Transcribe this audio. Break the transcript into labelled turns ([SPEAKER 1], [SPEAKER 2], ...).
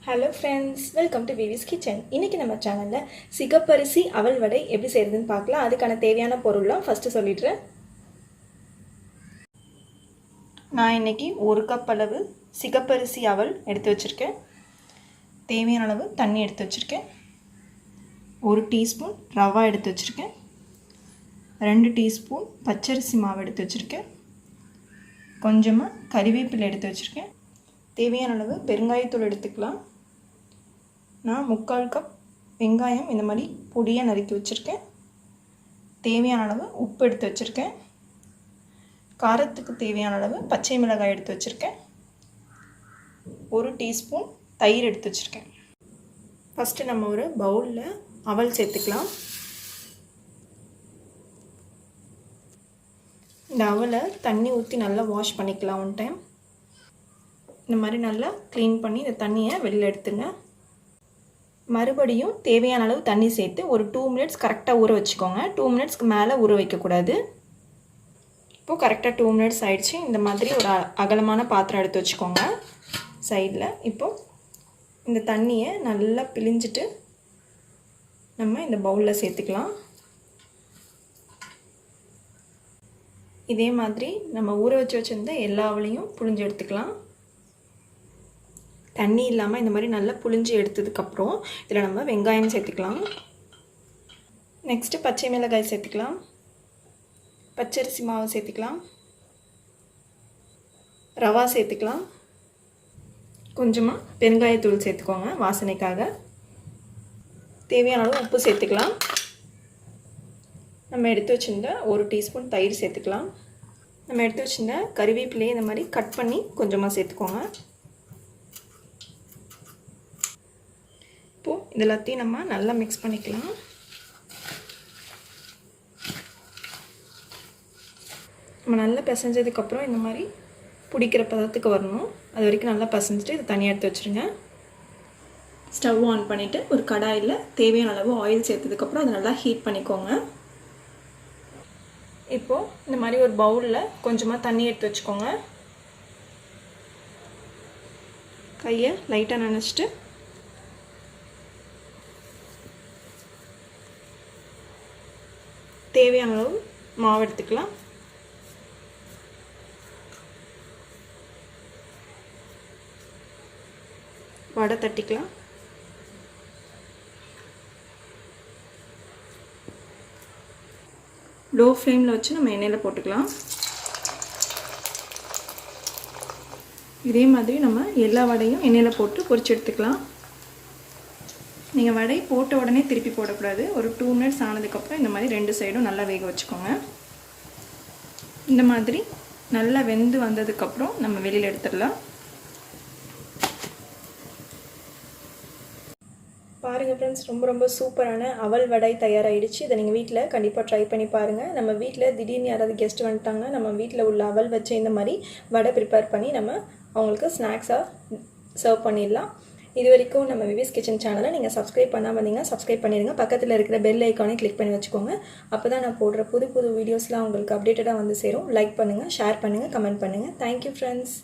[SPEAKER 1] Hello friends, welcome to Vivi's Kitchen. இன்னைக்கு நம்ம சேனல்ல சிகப்பரிசி அவல் வடை எப்படி செய்யறதுன்னு பார்க்கலாம். அதுக்கான தேவையான பொருள்லாம் ஃபர்ஸ்ட் சொல்லிடுறேன். நான் இன்னைக்கு 1 கப் அளவு சிகப்பரிசி அவல் எடுத்து வச்சிருக்கேன். தேவையான அளவு தண்ணி எடுத்து வச்சிருக்கேன். 1 டீஸ்பூன் ரவா எடுத்து வச்சிருக்கேன். 2 டீஸ்பூன் பச்சரிசி மாவு எடுத்து வச்சிருக்கேன். கொஞ்சமா கறிவேப்பிலை எடுத்து வச்சிருக்கேன். தேவையான அளவு பெருங்காயத்தூள் எடுத்துக்கலாம். நான் 3/4 கப் வெங்காயம் இந்த மாதிரி பொடியாக நறுக்கி வச்சுருக்கேன். தேவையான அளவு உப்பு எடுத்து வச்சுருக்கேன். காரத்துக்கு தேவையான அளவு பச்சை மிளகாய் எடுத்து வச்சுருக்கேன். 1 டீஸ்பூன் தயிர் எடுத்து வச்சுருக்கேன். ஃபஸ்ட்டு நம்ம ஒரு பவுலில் அவல் சேர்த்துக்கலாம். இந்த அவலை தண்ணி ஊற்றி நல்லா வாஷ் பண்ணிக்கலாம். ஒன் டைம் இந்த மாதிரி நல்லா க்ளீன் பண்ணி இந்த தண்ணியை வெளியில் எடுத்துங்க. மறுபடியும் தேவையான அளவு தண்ணி சேர்த்து ஒரு 2 மினிட்ஸ் கரெக்டாக ஊற வச்சுக்கோங்க. 2 மினிட்ஸ்க்கு மேலே ஊற வைக்கக்கூடாது. இப்போது கரெக்டாக 2 மினிட்ஸ் ஆயிடுச்சு. இந்த மாதிரி ஒரு அகலமான பாத்திரம் எடுத்து வச்சுக்கோங்க சைடில். இப்போது இந்த தண்ணியை நல்லா பிழிஞ்சிட்டு நம்ம இந்த பவுலில் சேர்த்துக்கலாம். இதே மாதிரி நம்ம ஊற வச்சுருந்த எல்லா அவளையும் புழிஞ்சு எடுத்துக்கலாம். தண்ணி இல்லாமல் இந்த மாதிரி நல்லா புழிஞ்சு எடுத்ததுக்கப்புறம் இதில் நம்ம வெங்காயம் சேர்த்துக்கலாம். நெக்ஸ்ட்டு பச்சை மிளகாய் சேர்த்துக்கலாம். பச்சரிசி மாவு சேர்த்துக்கலாம். ரவா சேர்த்துக்கலாம். கொஞ்சமாக பெருங்காயத்தூள் சேர்த்துக்கோங்க வாசனைக்காக. தேவையான அளவு உப்பு சேர்த்துக்கலாம். நம்ம எடுத்து வச்சுருந்த 1 டீஸ்பூன் தயிர் சேர்த்துக்கலாம். நம்ம எடுத்து வச்சுருந்த கறிவேப்பிலையை இந்த மாதிரி கட் பண்ணி கொஞ்சமாக சேர்த்துக்கோங்க. இப்போது இது எல்லாத்தையும் நம்ம நல்லா மிக்ஸ் பண்ணிக்கலாம். நம்ம நல்லா பிசைஞ்சதுக்கப்புறம் இந்த மாதிரி பிடிக்கிற பதத்துக்கு வரணும். அது வரைக்கும் நல்லா பிசைஞ்சிட்டு இதை தனியாக எடுத்து வச்சுருங்க. ஸ்டவ் ஆன் பண்ணிவிட்டு ஒரு கடாயில் தேவையான அளவு ஆயில் சேர்த்ததுக்கப்புறம் அதை நல்லா ஹீட் பண்ணிக்கோங்க. இப்போது இந்த மாதிரி ஒரு பவுலில் கொஞ்சமாக தண்ணி எடுத்து வச்சுக்கோங்க. கையை லைட்டாக நனைச்சிட்டு தேவையான அளவு மாவு எடுத்துக்கலாம். வடை தட்டிக்கலாம். லோ ஃப்ளேமில் வச்சு நம்ம எண்ணெயில் போட்டுக்கலாம். இதே மாதிரி நம்ம எல்லா வடையும் எண்ணெயில் போட்டு பொரிச்சு எடுத்துக்கலாம். நீங்கள் வடை போட்ட உடனே திருப்பி போடக்கூடாது. ஒரு 2 மினிட்ஸ் ஆனதுக்கப்புறம் இந்த மாதிரி 2 சைடும் நல்லா வேக வச்சுக்கோங்க. இந்த மாதிரி நல்லா வெந்து வந்ததுக்கப்புறம் நம்ம வெளியில் எடுத்துடலாம். பாருங்கள் ஃப்ரெண்ட்ஸ், ரொம்ப சூப்பரான அவல் வடை தயாராகிடுச்சு. இதை நீங்கள் வீட்டில் கண்டிப்பாக ட்ரை பண்ணி பாருங்கள். நம்ம வீட்டில் திடீர்னு யாராவது கெஸ்ட் வந்துட்டாங்கன்னா நம்ம வீட்டில் உள்ள அவல் வச்சு இந்த மாதிரி வடை ப்ரிப்பேர் பண்ணி நம்ம அவங்களுக்கு ஸ்நாக்ஸாக சர்வ் பண்ணிடலாம். இது வரைக்கும் நம்ம விவிஸ் கிச்சன் சேனலை நீங்கள் சப்ஸ்கிரைப் பண்ணாமல் வந்தீங்கன்னா சப்ஸ்கிரைப் பண்ணிடுங்க. பக்கத்தில் இருக்கிற பெல் ஐக்கானே கிளிக் பண்ணி வச்சுக்கோங்க. அப்போ தான் நான் போடுற புது வீடியோஸ்லாம் உங்களுக்கு அப்டேட்டடாக வந்து சேரும். லைக் பண்ணுங்கள், ஷேர் பண்ணுங்கள், கமெண்ட் பண்ணுங்கள். Thank you friends.